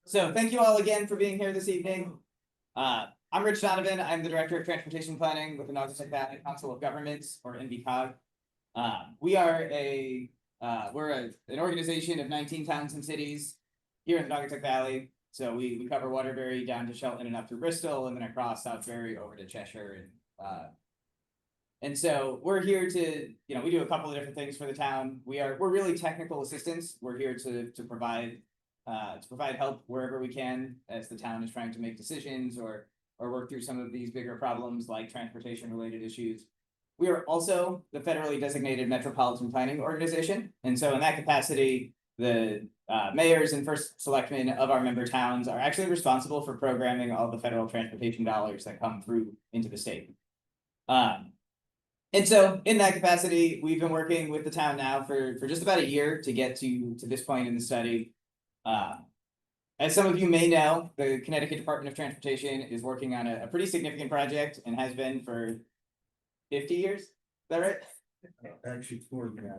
So thank you all again for being here this evening. I'm Rich Donovan. I'm the Director of Transportation Planning with the Naugatuck+Valley Council of Governments, or NVCOG. We are an organization of 19 towns and cities here in the Naugatuck Valley. So we cover Waterbury down to Shelton and up through Bristol, and then across Southbury over to Cheshire. And so we're here to, we do a couple of different things for the town. We're really technical assistants. We're here to provide help wherever we can as the town is trying to make decisions or work through some of these bigger problems like transportation related issues. We are also the federally designated metropolitan planning organization. And so in that capacity, the mayors and first selectmen of our member towns are actually responsible for programming all the federal transportation dollars that come through into the state. And so in that capacity, we've been working with the town now for just about a year to get to this point in the study. As some of you may know, the Connecticut Department of Transportation is working on a pretty significant project and has been for 50 years. Is that right? Actually, it's more than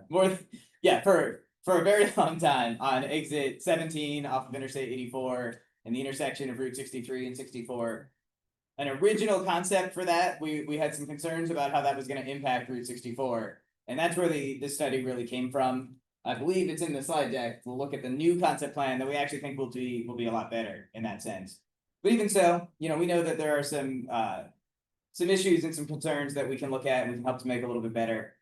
that. For a very long time on exit 17 off of Interstate 84 and the intersection of Route 63 and 64. An original concept for that, we had some concerns about how that was going to impact Route 64. And that's where this study really came from. I believe it's in the slide deck. We'll look at the new concept plan that we actually think will be a lot better in that sense. But even so, we know that there are some issues and some concerns that we can look at and we can help to make a little bit better.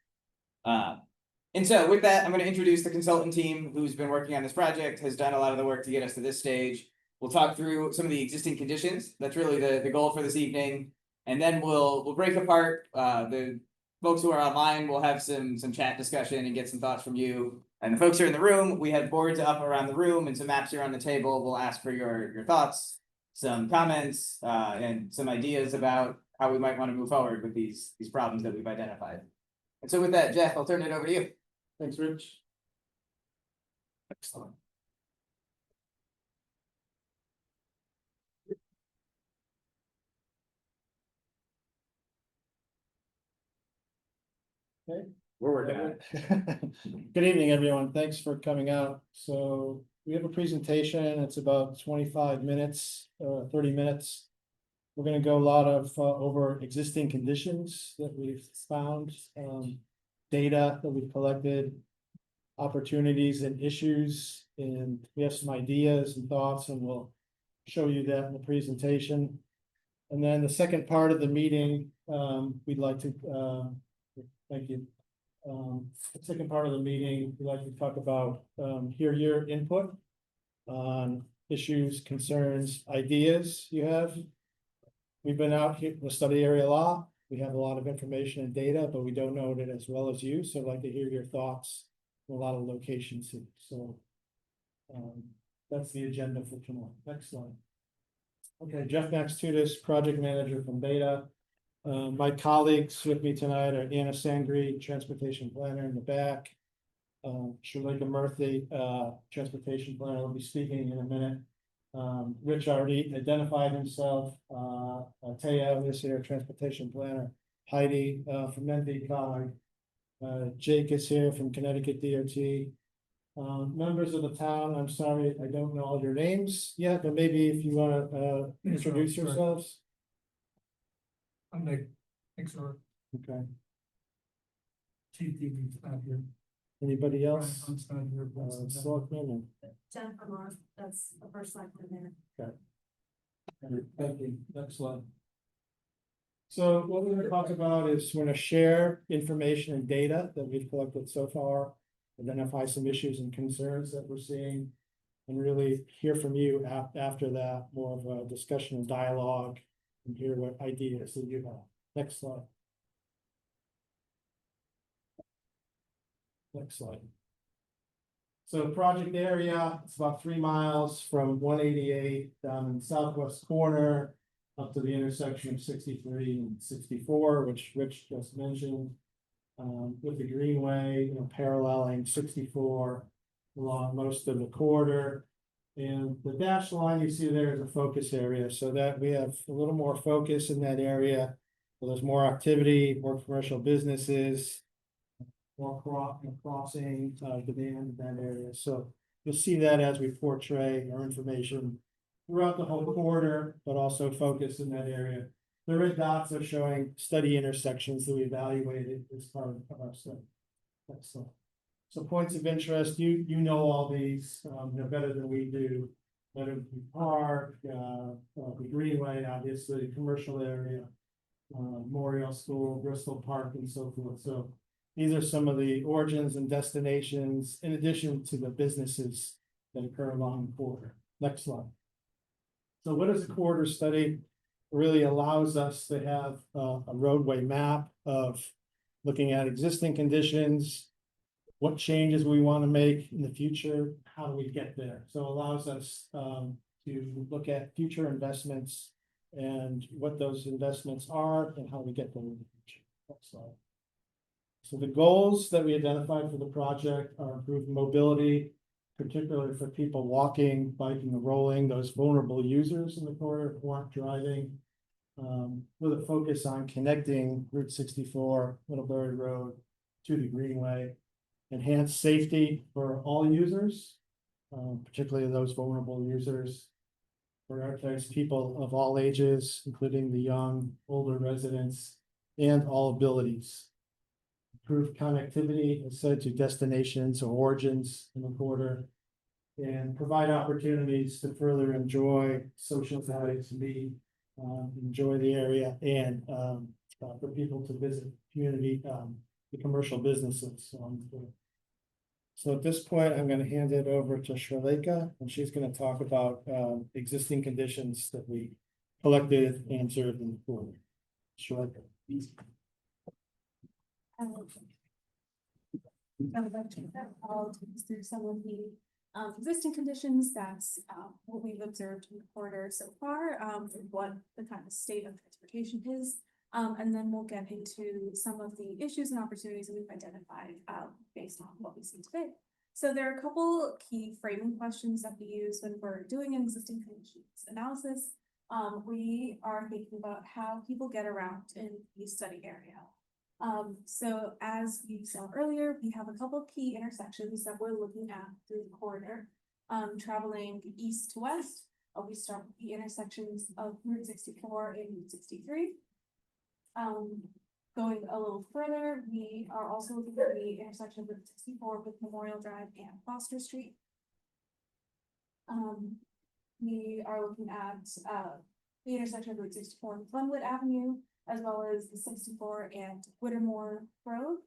And so with that, I'm going to introduce the consultant team who's been working on this project, has done a lot of the work to get us to this stage. We'll talk through some of the existing conditions. That's really the goal for this evening. And then we'll break apart the folks who are online. We'll have some chat discussion and get some thoughts from you. And the folks who are in the room, we have boards up around the room and some maps here on the table. We'll ask for your thoughts, some comments, and some ideas about how we might want to move forward with these problems that we've identified. And so with that, Jeff, I'll turn it over to you. Thanks, Rich. Excellent. Okay, we're working on it. Good evening, everyone. Thanks for coming out. So we have a presentation. It's about 25 minutes, 30 minutes. We're going to go a lot of over existing conditions that we've found, data that we've collected, opportunities and issues, and we have some ideas and thoughts, and we'll show you that in the presentation. And then the second part of the meeting, we'd like to thank you. The second part of the meeting, we'd like to talk about hear your input on issues, concerns, ideas you have. We've been out here in the study area a lot. We have a lot of information and data, but we don't know it as well as you. So I'd like to hear your thoughts in a lot of locations. So that's the agenda for tonight. Next slide. Okay, Jeff Maxtutis, project manager from Beta. My colleagues with me tonight are Anna Sangri, transportation planner in the back. Shalika Murthy, transportation planner, will be speaking in a minute. Rich already identified himself. Taya is here, transportation planner. Heidi from NVCOG. Jake is here from Connecticut DOT. Members of the town, I'm sorry, I don't know all your names yet, but maybe if you want to introduce yourselves. I'm Nick. Thanks for Okay. Chief Deacon's not here. Anybody else? I'm not here. Selectmen Jennifer Moore, that's the first selectman there. and thank you. Next slide. So what we're going to talk about is we're going to share information and data that we've collected so far, identify some issues and concerns that we're seeing, and really hear from you after that, more of a discussion and dialogue, and hear what ideas that you have. Next slide. Next slide. So project area, it's about 3 miles from 188 down in the southwest corner up to the intersection of 63 and 64, which Rich just mentioned, with the greenway, paralleling 64 along most of the corridor. And the dashed line you see there is a focus area, so that we have a little more focus in that area. So there's more activity, more commercial businesses, more crossing demand in that area. So you'll see that as we portray our information throughout the whole corridor, but also focus in that area. The red dots are showing study intersections that we evaluated as part of our study. Excellent. So points of interest, you know all these, better than we do. Middlebury Park, the Greenway, obviously, commercial area, Memorial School, Bristol Park, and so forth. So these are some of the origins and destinations, in addition to the businesses that occur along the corridor. Next slide. So what is a corridor study? Really allows us to have a roadway map of looking at existing conditions, what changes we want to make in the future, how do we get there? So it allows us to look at future investments and what those investments are and how we get them in the future. Next slide. So the goals that we identified for the project are improved mobility, particularly for people walking, biking, or rolling, those vulnerable users in the corridor who aren't driving. With a focus on connecting Route 64, Middlebury Road to the Greenway. Enhance safety for all users, particularly those vulnerable users. Prioritize people of all ages, including the young, older residents, and all abilities. Improve connectivity, as said, to destinations or origins in the corridor. And provide opportunities to further enjoy, socialize, meet, enjoy the area, and for people to visit community, the commercial businesses. So at this point, I'm going to hand it over to Shreleka, and she's going to talk about existing conditions that we collected and observed in the corridor. Shreleka. I would like to take us through some of the existing conditions. That's what we've observed in the corridor so far, what the kind of state of transportation is. And then we'll get into some of the issues and opportunities that we've identified based on what we see today. So there are a couple key framing questions that we use when we're doing an existing conditions analysis. We are thinking about how people get around in the study area. So as you saw earlier, we have a couple of key intersections that we're looking at through the corridor. Traveling east to west, we start with the intersections of Route 64 and Route 63. Going a little further, we are also looking at the intersection of Route 64 with Memorial Drive and Foster Street. We are looking at the intersection of Route 64 and Glenwood Avenue, as well as the 64 and Whittemore Road,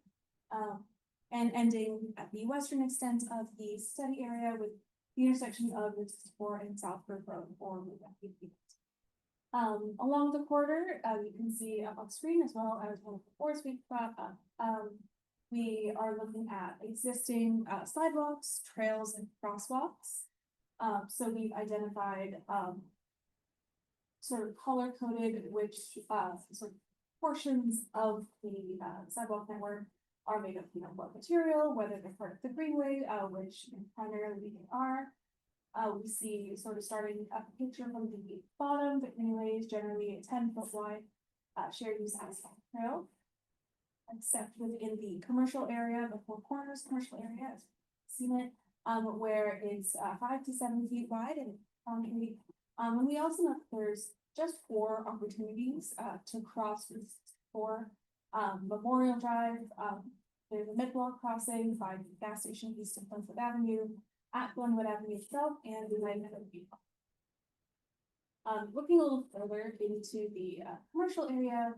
and ending at the western extent of the study area with the intersection of Route 64 and Southburg Road or Route 58. Along the corridor, you can see up on screen as well as one of the boards we brought up. We are looking at existing sidewalks, trails, and crosswalks. So we've identified sort of color-coded which sort of portions of the sidewalk network are made of, what material, whether they're part of the Greenway, which primarily they are. We see sort of starting at the picture from the bottom, the Greenway is generally a 10-foot wide shared use asphalt trail, except within the commercial area, the Four Corners commercial area, as you've seen it, where it's 5 to 7 feet wide and concrete. And we also know there's just 4 opportunities to cross Route 64, Memorial Drive, there's a mid-block crossing by the gas station east of Glenwood Avenue, at Glenwood Avenue itself, and the Line Avenue. Looking a little further into the commercial area,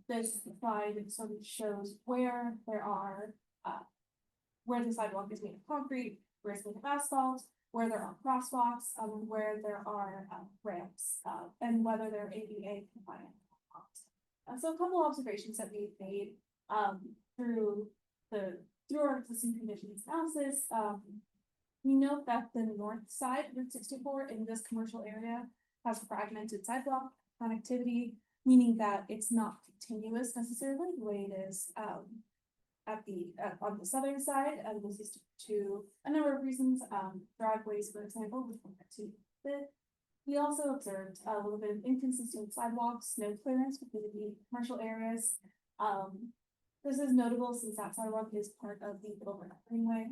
this slide sort of shows where there are where the sidewalk is made of concrete, where it's made of asphalt, where there are crosswalks, where there are ramps, and whether they're ADA compliant or not. So a couple observations that we've made through our existing conditions analysis. We note that the north side, Route 64, in this commercial area has fragmented sidewalk connectivity, meaning that it's not continuous necessarily the way it is on the southern side. And this is to a number of reasons. Driveways, for example, which we'll get to bit. We also observed a little bit of inconsistent sidewalks, snow clearance within the commercial areas. This is notable since that sidewalk is part of the Middlebury Greenway.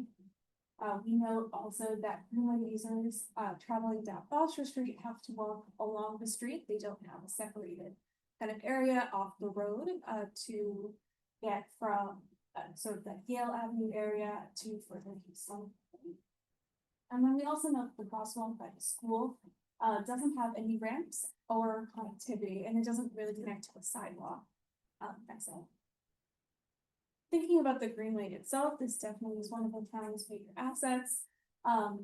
We note also that Greenway users, traveling down Foster Street have to walk along the street. They don't have a separated kind of area off the road, to get from, sort of that Yale Avenue area to further east on. And then we also note the crosswalk by the school, doesn't have any ramps or connectivity, and it doesn't really connect to a sidewalk. That's all. Thinking about the Greenway itself, this definitely is one of the town's major assets.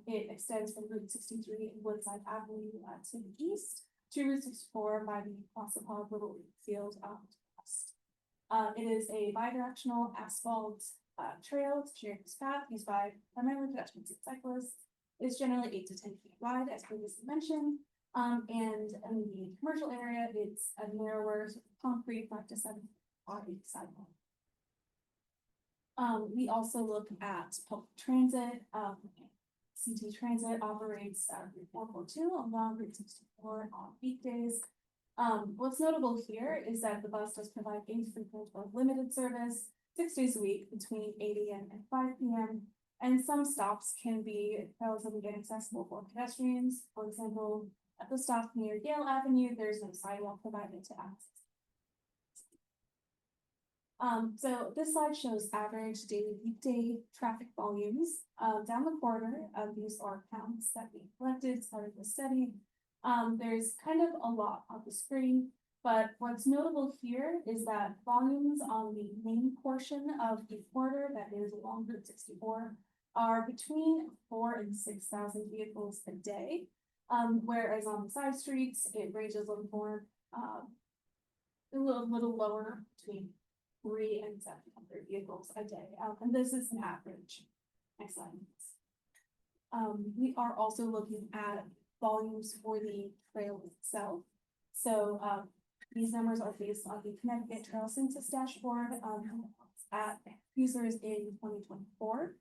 It extends from Route 63 and Woodside Avenue, to the east, to Route 64 by the Ossipog Little League Field, to the west. It is a bi-directional asphalt, trail, shared path used by primarily pedestrians and cyclists. It's generally 8 to 10 feet wide, as previously mentioned. And in the commercial area, it's a narrower sort of concrete 5 to 7 feet wide sidewalk. We also look at public transit. CT Transit operates Route 442 along Route 64 on weekdays. What's notable here is that the bus does provide infrequent or limited service 6 days a week between 8 AM and 5 PM. And some stops can be relatively inaccessible for pedestrians. For example, at the stop near Yale Avenue, there's no sidewalk provided to access. So this slide shows average daily weekday traffic volumes, down the corridor. These are counts that we collected as part of the study. There's kind of a lot on the screen, but what's notable here is that volumes on the main portion of the corridor, that is along Route 64, are between 4,000 and 6,000 vehicles a day. Whereas on the side streets, it ranges a little more, a little lower, between 300 and 700 vehicles a day. And this is an average. Next slide. We are also looking at volumes for the trail itself. So these numbers are based on the Connecticut Trail Census Dashboard at users in 2024.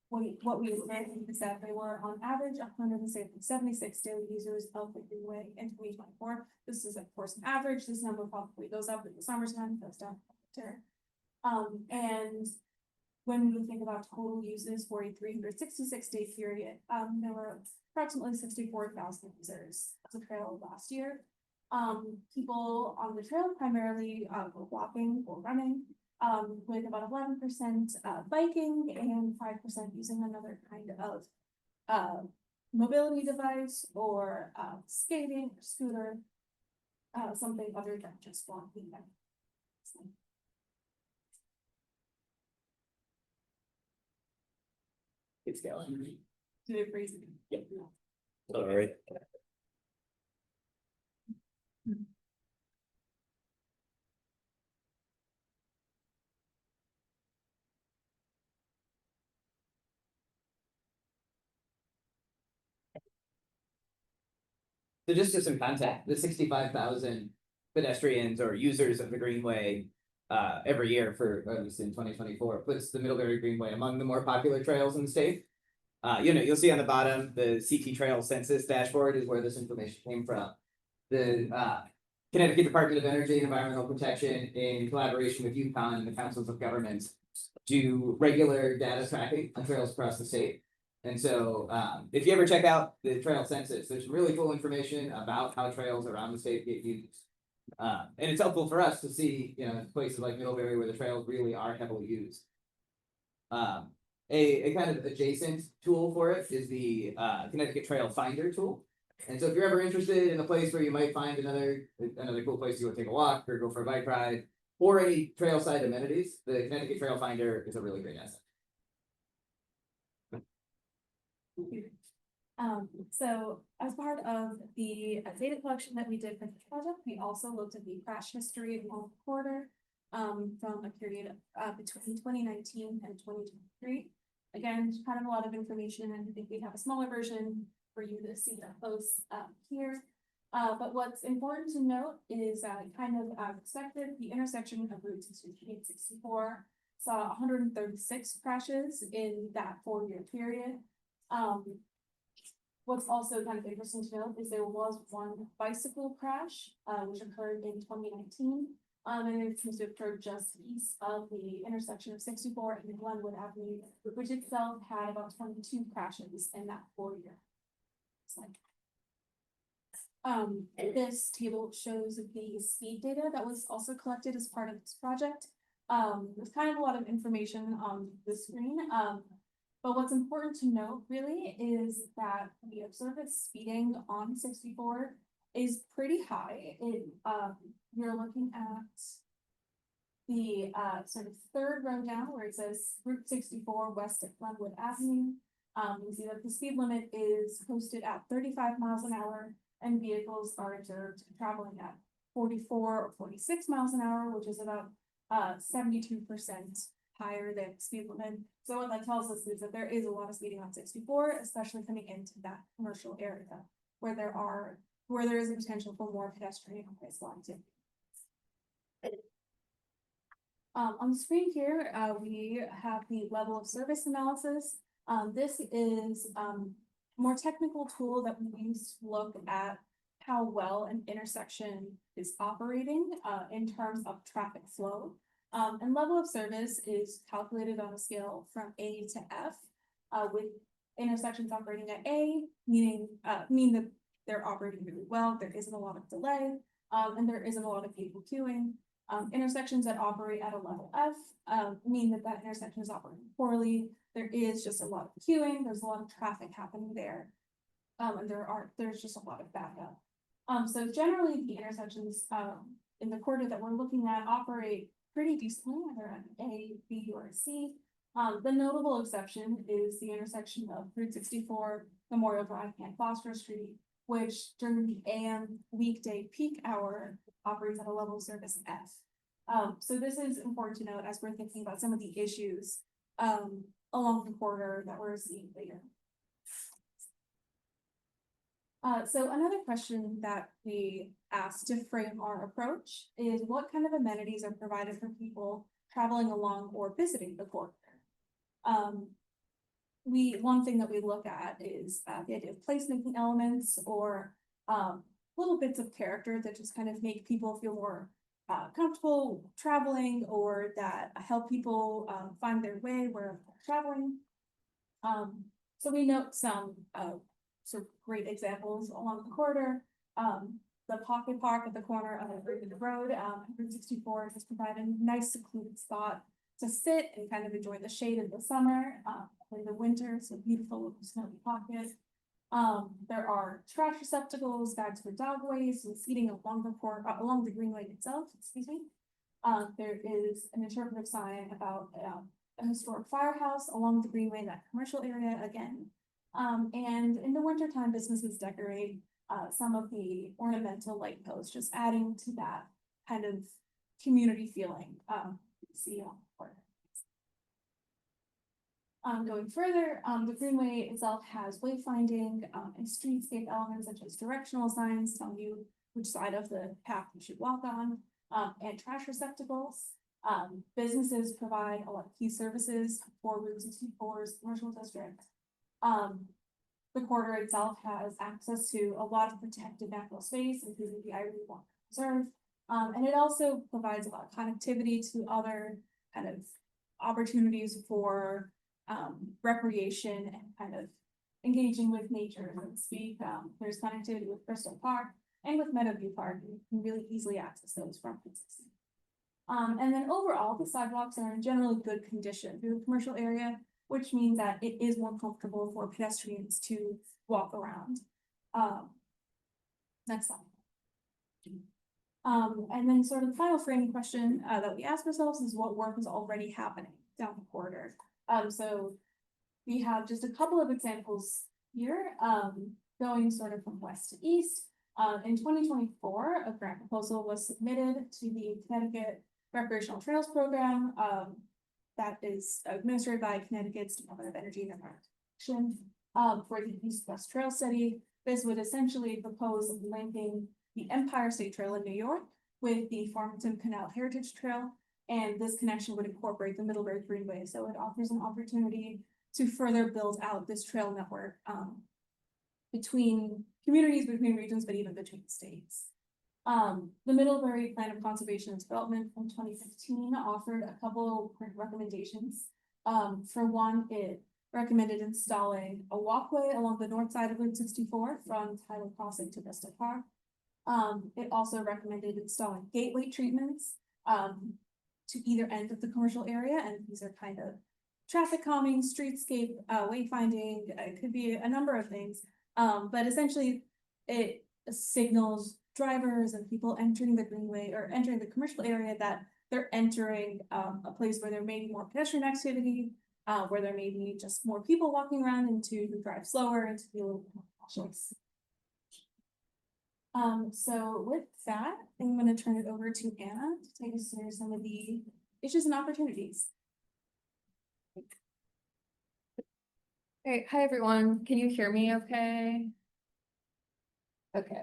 What we learned is that they were on average 176 daily users of the Greenway in 2024. This is of course an average. This number probably goes up in the summertime, goes down later. And when we think about total uses for a 366-day period, there were approximately 64,000 users of the trail last year. People on the trail primarily were walking or running, with about 11% biking and 5% using another kind of mobility device or skating or scooter, something other than just walking. It's going. Did it freeze? Yep. Sorry. So just for some context, the 65,000 pedestrians or users of the Greenway every year for at least in 2024 puts the Middlebury Greenway among the more popular trails in the state. You'll see on the bottom, the CT Trail Census Dashboard is where this information came from. The Connecticut Department of Energy and Environmental Protection, in collaboration with UConn and the Councils of Governments, do regular data tracking on trails across the state. And so if you ever check out the trail census, there's really cool information about how trails around the state get used. And it's helpful for us to see, places like Middlebury where the trails really are heavily used. A kind of adjacent tool for it is the Connecticut Trail Finder tool. And so if you're ever interested in a place where you might find another cool place to go take a walk or go for a bike ride, or any trail side amenities, the Connecticut Trail Finder is a really great asset. So as part of the data collection that we did for this project, we also looked at the crash history along the corridor from a period between 2019 and 2023. Again, kind of a lot of information, and I think we have a smaller version for you to see up close here. But what's important to note is kind of expected, the intersection of Route 63 and 64 saw 136 crashes in that 4-year period. What's also kind of interesting to note is there was one bicycle crash, which occurred in 2019. And it's situated for just east of the intersection of 64 and Glenwood Avenue, which itself had about 22 crashes in that 4 year. This table shows the speed data that was also collected as part of this project. There's kind of a lot of information on the screen. But what's important to note really is that the observed speeding on 64 is pretty high. You're looking at the sort of third row down where it says Route 64 west of Glenwood Avenue. You see that the speed limit is posted at 35 miles an hour, and vehicles are observed traveling at 44 or 46 miles an hour, which is about 72% higher than speed limit. So what that tells us is that there is a lot of speeding on 64, especially coming into that commercial area where there is a potential for more pedestrian and bicycle activity. On the screen here, we have the level of service analysis. This is more technical tool that we use to look at how well an intersection is operating in terms of traffic flow. And level of service is calculated on a scale from A to F, with intersections operating at A, mean that they're operating really well, there isn't a lot of delay, and there isn't a lot of vehicle queuing. Intersections that operate at a level F mean that that intersection is operating poorly. There is just a lot of queuing, there's a lot of traffic happening there, and there's just a lot of backup. So generally the intersections in the corridor that we're looking at operate pretty decently, either at A, B, or C. The notable exception is the intersection of Route 64, Memorial Drive, and Foster Street, which during the AM weekday peak hour operates at a level of service F. So this is important to note as we're thinking about some of the issues along the corridor that we're seeing later. So another question that we asked to frame our approach is what kind of amenities are provided for people traveling along or visiting the corridor? One thing that we look at is the idea of placemaking elements or little bits of character that just kind of make people feel more comfortable traveling, or that help people find their way where they're traveling. So we note some sort of great examples along the corridor. The Pocket Park at the corner of the road, Route 64 has provided a nice secluded spot to sit and kind of enjoy the shade in the summer, in the winter, so beautiful little snowy pocket. There are trash receptacles, bags for dog waste, and seating along the greenway itself, excuse me. There is an interpretive sign about a historic firehouse along the greenway in that commercial area again. And in the wintertime, businesses decorate some of the ornamental light posts, just adding to that kind of community feeling see on the corner. Going further, the greenway itself has wayfinding and streetscape elements such as directional signs telling you which side of the path you should walk on, and trash receptacles. Businesses provide a lot of key services for Route 64's commercial district. The corridor itself has access to a lot of protected natural space, including the Ivory Walk Reserve. And it also provides a lot of connectivity to other kind of opportunities for recreation and kind of engaging with nature, so to speak. There's connectivity with Bristol Park and with Meadowview Park. You can really easily access those from Princess. And then overall, the sidewalks are in generally good condition through the commercial area, which means that it is more comfortable for pedestrians to walk around. Next slide. And then sort of the final framing question that we ask ourselves is what work is already happening down the corridor. So we have just a couple of examples here, going sort of from west to east. In 2024, a grant proposal was submitted to the Connecticut Recreational Trails Program that is administered by Connecticut's Department of Energy and Environmental for the East-West Trail Study. This would essentially propose linking the Empire State Trail in New York with the Farmington Canal Heritage Trail, and this connection would incorporate the Middlebury Greenway. So it offers an opportunity to further build out this trail network between communities, between regions, but even between states. The Middlebury Plan of Conservation and Development from 2015 offered a couple recommendations. For one, it recommended installing a walkway along the north side of Route 64 from Tyler Crossing to Vista Park. It also recommended installing gateway treatments to either end of the commercial area, and these are kind of traffic calming, streetscape, wayfinding. It could be a number of things, but essentially it signals drivers and people entering the greenway or entering the commercial area that they're entering a place where there may be more pedestrian activity, where there may be just more people walking around, and to drive slower and to be a little bit more cautious. So with that, I'm going to turn it over to Anna to take us through some of the issues and opportunities. Great. Hi, everyone. Can you hear me okay? Okay.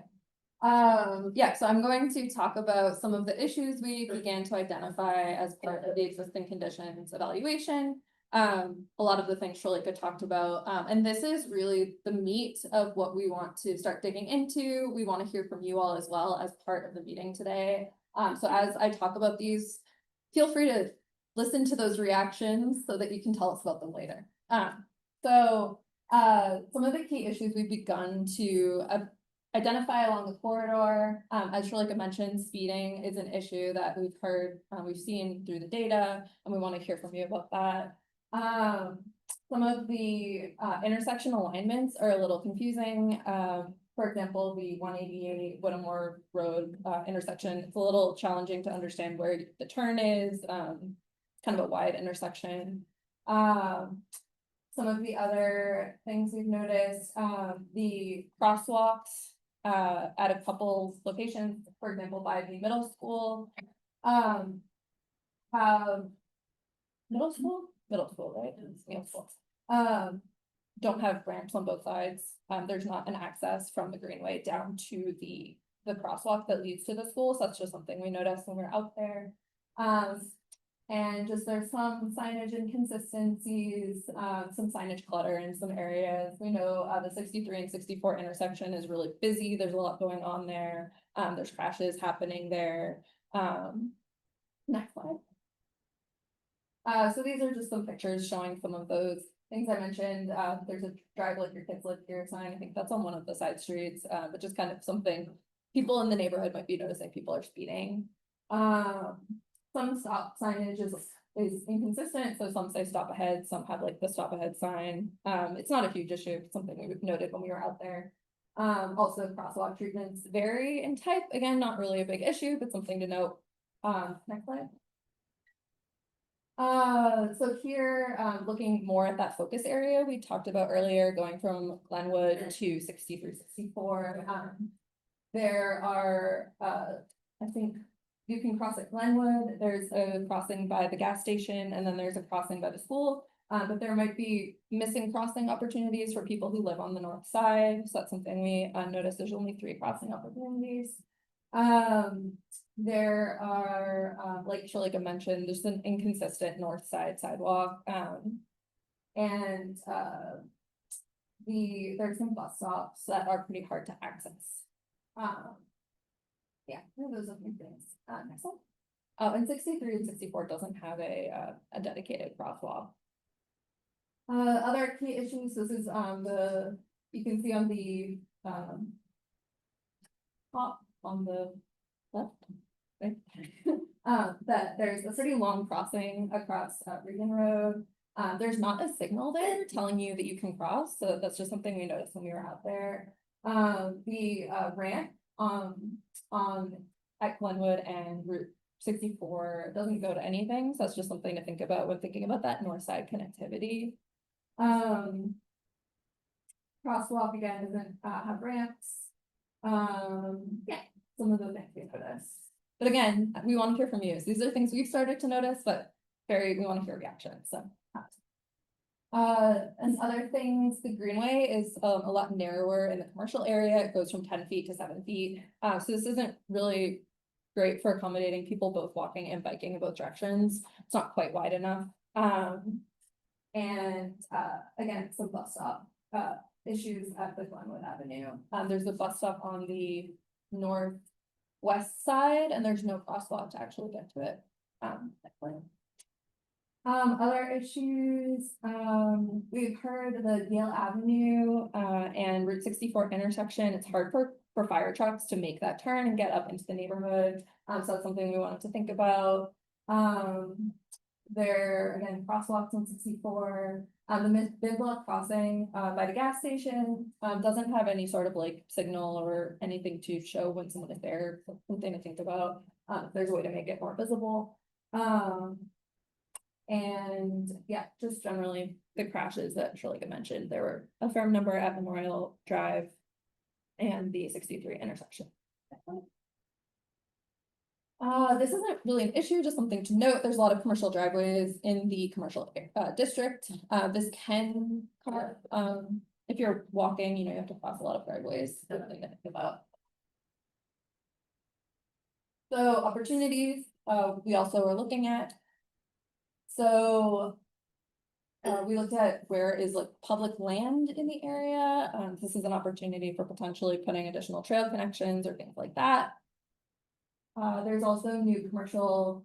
Yeah, so I'm going to talk about some of the issues we began to identify as part of the existing conditions evaluation. A lot of the things Shalika talked about, and this is really the meat of what we want to start digging into. We want to hear from you all as well as part of the meeting today. So as I talk about these, feel free to listen to those reactions so that you can tell us about them later. Some of the key issues we've begun to identify along the corridor, as Shalika mentioned, speeding is an issue that we've heard, we've seen through the data, and we want to hear from you about that. Some of the intersection alignments are a little confusing. For example, the 188 Whittemore Road intersection, it's a little challenging to understand where the turn is. It's kind of a wide intersection. Some of the other things we've noticed, the crosswalks at a couple locations, for example, by the middle school, have middle school, right? Middle school. Don't have ramps on both sides. There's not an access from the greenway down to the crosswalk that leads to the school. So that's just something we noticed when we're out there. And just there's some signage inconsistencies, some signage clutter in some areas. We know the 63 and 64 intersection is really busy. There's a lot going on there. There's crashes happening there. Next slide. So these are just some pictures showing some of those things I mentioned. There's a drive like your kids live here sign. I think that's on one of the side streets, but just kind of something people in the neighborhood might be noticing people are speeding. Some stop signage is inconsistent. So some say stop ahead, some have like the stop ahead sign. It's not a huge issue, it's something we noted when we were out there. Also crosswalk treatments vary in type. Again, not really a big issue, but something to note. Next slide. So here, looking more at that focus area we talked about earlier, going from Glenwood to 63, 64. There are, I think you can cross at Glenwood, there's a crossing by the gas station, and then there's a crossing by the school. But there might be missing crossing opportunities for people who live on the north side. So that's something we noticed. There's only 3 crossing opportunities. There are, like Shalika mentioned, there's an inconsistent north side sidewalk. There's some bus stops that are pretty hard to access. Yeah, those are the things. Next one. Oh, and 63 and 64 doesn't have a dedicated crosswalk. Other key issues, this is you can see on the top on the left, right? That there's a pretty long crossing across Regan Road. There's not a signal there telling you that you can cross, so that's just something we noticed when we were out there. The ramp at Glenwood and Route 64 doesn't go to anything, so that's just something to think about when thinking about that north side connectivity. Crosswalk again doesn't have ramps. Yeah, some of the things we noticed. But again, we want to hear from you. So these are things we've started to notice, but we want to hear reactions. So and other things, the greenway is a lot narrower in the commercial area. It goes from 10 feet to 7 feet. So this isn't really great for accommodating people both walking and biking in both directions. It's not quite wide enough. Again, some bus stop issues at the Glenwood Avenue. There's a bus stop on the north west side and there's no crosswalk to actually get to it. Next slide. Other issues, we've heard the Yale Avenue, and Route 64 intersection, it's hard for fire trucks to make that turn and get up into the neighborhood. So that's something we wanted to think about. There, again, crosswalks on 64, the mid-block crossing, by the gas station, doesn't have any sort of like signal or anything to show when someone is there, so something to think about. If there's a way to make it more visible. And yeah, just generally the crashes that Shalika mentioned, there were a fair number at Memorial Drive and the 63 intersection. This isn't really an issue, just something to note. There's a lot of commercial driveways in the commercial district. This can come up, if you're walking, you know, you have to cross a lot of driveways. Something to think about. So opportunities, we also are looking at. So we looked at where is like public land in the area. This is an opportunity for potentially putting additional trail connections or things like that. There's also new commercial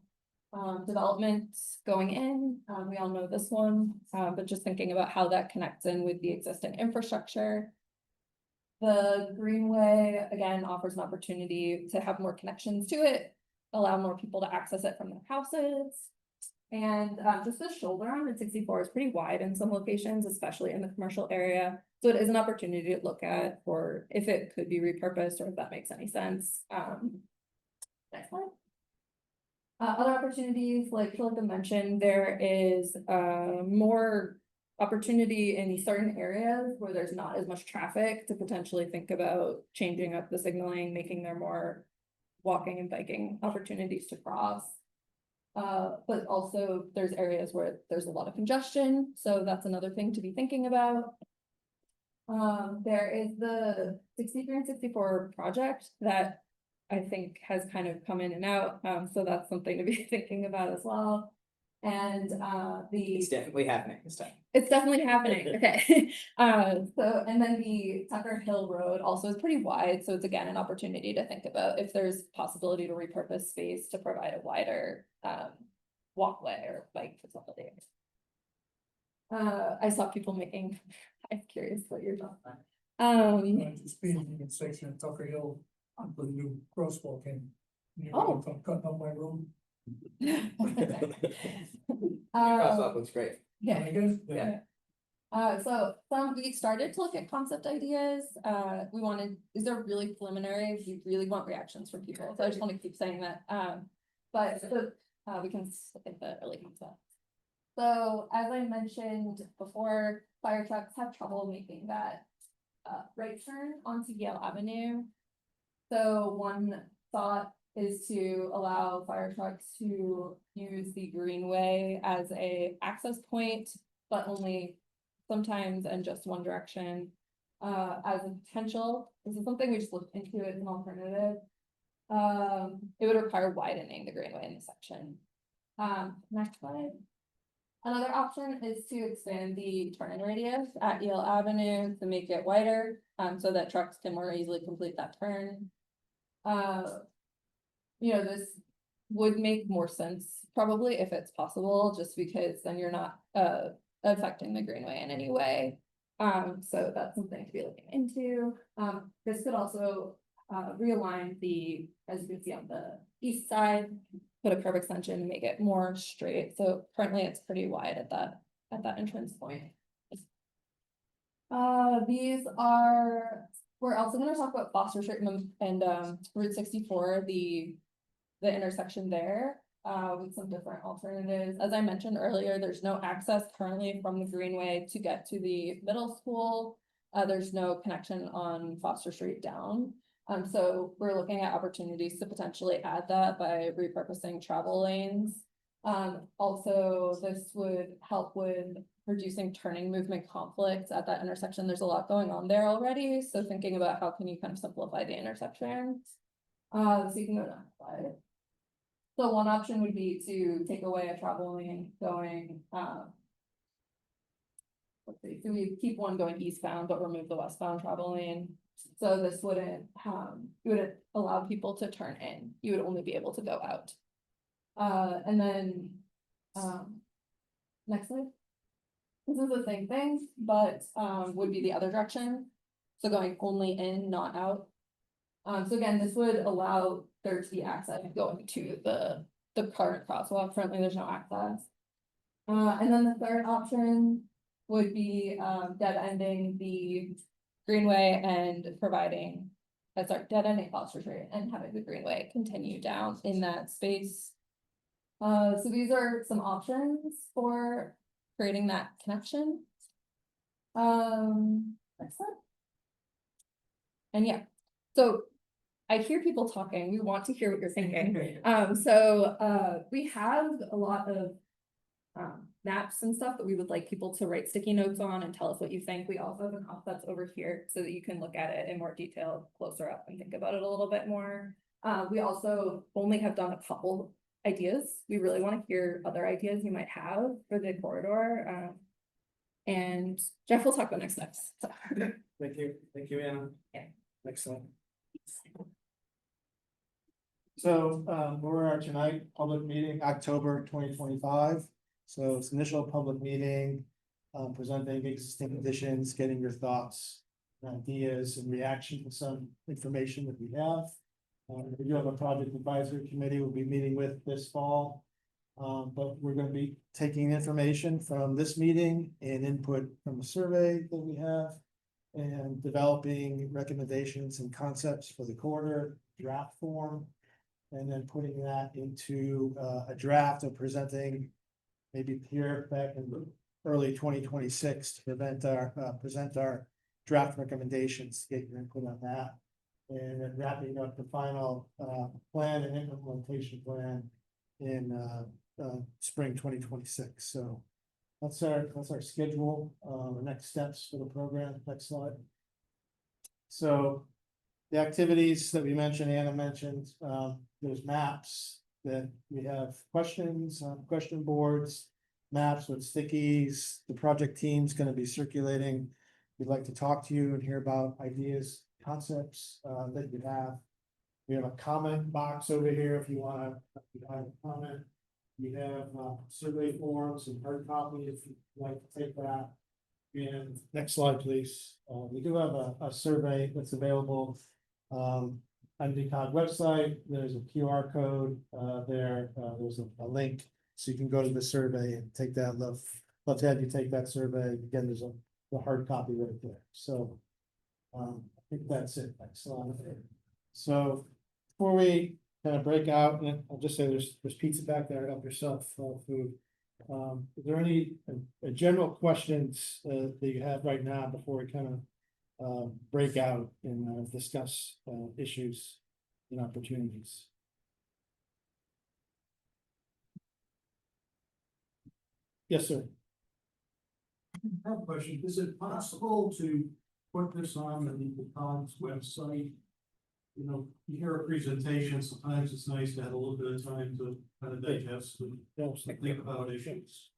developments going in. We all know this one, but just thinking about how that connects in with the existing infrastructure. The Greenway, again, offers an opportunity to have more connections to it, allow more people to access it from their houses. And just the shoulder on Route 64 is pretty wide in some locations, especially in the commercial area. So it is an opportunity to look at for if it could be repurposed or if that makes any sense. Next slide. Other opportunities, like Philippa mentioned, there is more opportunity in certain areas where there's not as much traffic to potentially think about changing up the signaling, making there more walking and biking opportunities to cross. But also there's areas where there's a lot of congestion, so that's another thing to be thinking about. There is the 63 and 64 project that I think has kind of come in and out, so that's something to be thinking about as well. And It's definitely happening this time. it's definitely happening, okay. So, and then the Tucker Hill Road also is pretty wide, so it's again an opportunity to think about if there's possibility to repurpose space to provide a wider walkway or bike facility. I saw people making, I'm curious what you're talking about. The speeding intersection at Tucker Hill, the new crosswalk in. Oh. I'm cutting up my road. Crosswalk looks great. Yeah. I guess, Yeah. So we started to look at concept ideas. We wanted, these are really preliminary. We really want reactions from people. So I just want to keep saying that. But we can look at the early concept. So as I mentioned before, fire trucks have trouble making that right turn onto Yale Avenue. So one thought is to allow fire trucks to use the Greenway as a access point, but only sometimes in just one direction. As a potential, this is something we just looked into as an alternative. It would require widening the Greenway in the section. Next slide. Another option is to expand the turn radius at Yale Avenue to make it wider, so that trucks can more easily complete that turn. You know, this would make more sense probably if it's possible, just because then you're not affecting the Greenway in any way. So that's something to be looking into. This could also realign the, as you can see on the east side, put a curb extension and make it more straight. So currently it's pretty wide at that entrance point. We're also going to talk about Foster Street and Route 64, the intersection there, with some different alternatives. As I mentioned earlier, there's no access currently from the Greenway to get to the middle school. There's no connection on Foster Street down. So we're looking at opportunities to potentially add that by repurposing travel lanes. Also, this would help with reducing turning movement conflicts at that intersection. There's a lot going on there already. So thinking about how can you kind of simplify the intersection. So you can go down the slide. So one option would be to take away a travel lane going, let's see, so we keep one going eastbound, but remove the westbound travel lane. So this wouldn't, it wouldn't allow people to turn in, you would only be able to go out. And then, next slide. This is the same thing, but, would be the other direction. So going only in, not out. So again, this would allow there to be access going to the current crosswalk. Currently, there's no access. And then the third option would be, dead ending the greenway and providing, dead ending Foster Street and having the greenway continue down in that space. So these are some options for creating that connection. Next slide. And yeah, so I hear people talking, we want to hear what you're thinking. We have a lot of maps and stuff that we would like people to write sticky notes on and tell us what you think. We also have a concept over here so that you can look at it in more detail closer up and think about it a little bit more. We also only have done a couple ideas. We really want to hear other ideas you might have for the corridor. And Jeff will talk about next steps. So. Thank you, Anna. Yeah. Next slide. So, where we are tonight, public meeting, October 2025. So it's initial public meeting, presenting existing conditions, getting your thoughts, ideas, and reaction to some information that we have. We do have a project advisory committee we'll be meeting with this fall. But we're going to be taking information from this meeting and input from the survey that we have and developing recommendations and concepts for the corridor draft form. And then putting that into a draft and presenting maybe here back in early 2026 to present our draft recommendations, get your input on that. And then wrapping up the final plan and implementation plan in spring 2026. So that's our schedule, the next steps for the program. Next slide. So the activities that we mentioned, Anna mentioned, there's maps that we have questions, question boards, maps with stickies. The project team's going to be circulating. We'd like to talk to you and hear about ideas, concepts that you have. We have a comment box over here if you want to have a comment. We have survey forms and hard copy if you'd like to take that. And next slide, please. We do have a survey that's available on the NVCOG website. There's a QR code there. There's a link so you can go to the survey and take that. Love to have you take that survey. Again, there's a hard copy right there. So I think that's it. Next slide. So before we kind of break out, and I'll just say there's pizza back there. Help yourself, food. Is there any general questions that you have right now before we kind of break out and discuss issues and opportunities? Yes, sir. I have a question. Is it possible to put this on the NVCOG's website? You know, you hear a presentation, sometimes it's nice to have a little bit of time to kind of digest and think about issues.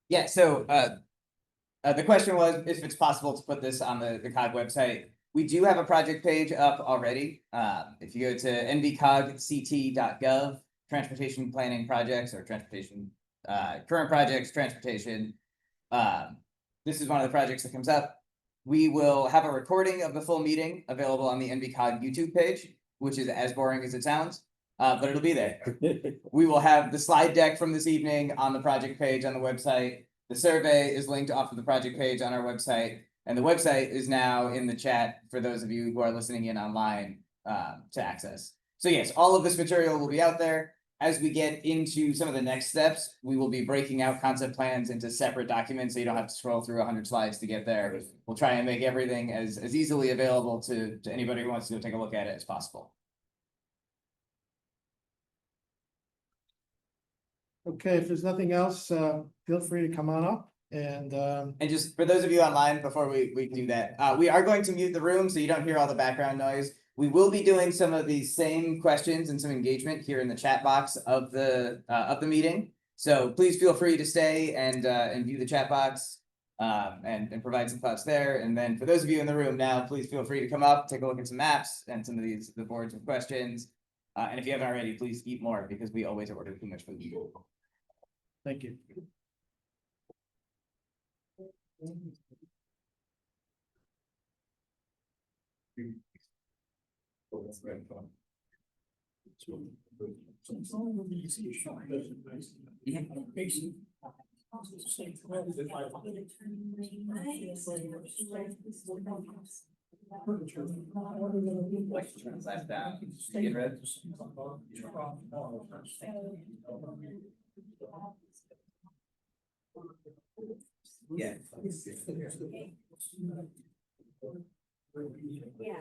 Yeah, so the question was if it's possible to put this on the COG website. We do have a project page up already. If you go to NVCOGCT.gov, transportation planning projects or transportation current projects, transportation. This is one of the projects that comes up. We will have a recording of the full meeting available on the NVCOG YouTube page, which is as boring as it sounds, but it'll be there. We will have the slide deck from this evening on the project page on the website. The survey is linked off of the project page on our website, and the website is now in the chat for those of you who are listening in online to access. So yes, all of this material will be out there. As we get into some of the next steps, we will be breaking out concept plans into separate documents so you don't have to scroll through 100 slides to get there. We'll try and make everything as easily available to anybody who wants to go take a look at it as possible. Okay, if there's nothing else, feel free to come on up and just for those of you online, before we do that, we are going to mute the room so you don't hear all the background noise. We will be doing some of these same questions and some engagement here in the chat box of the meeting. So please feel free to stay and view the chat box. and provide some thoughts there. And then for those of you in the room now, please feel free to come up, take a look at some maps and some of the boards with questions. And if you haven't already, please eat more because we always order too much food. Thank you. Last down, get red. Yeah. Yeah.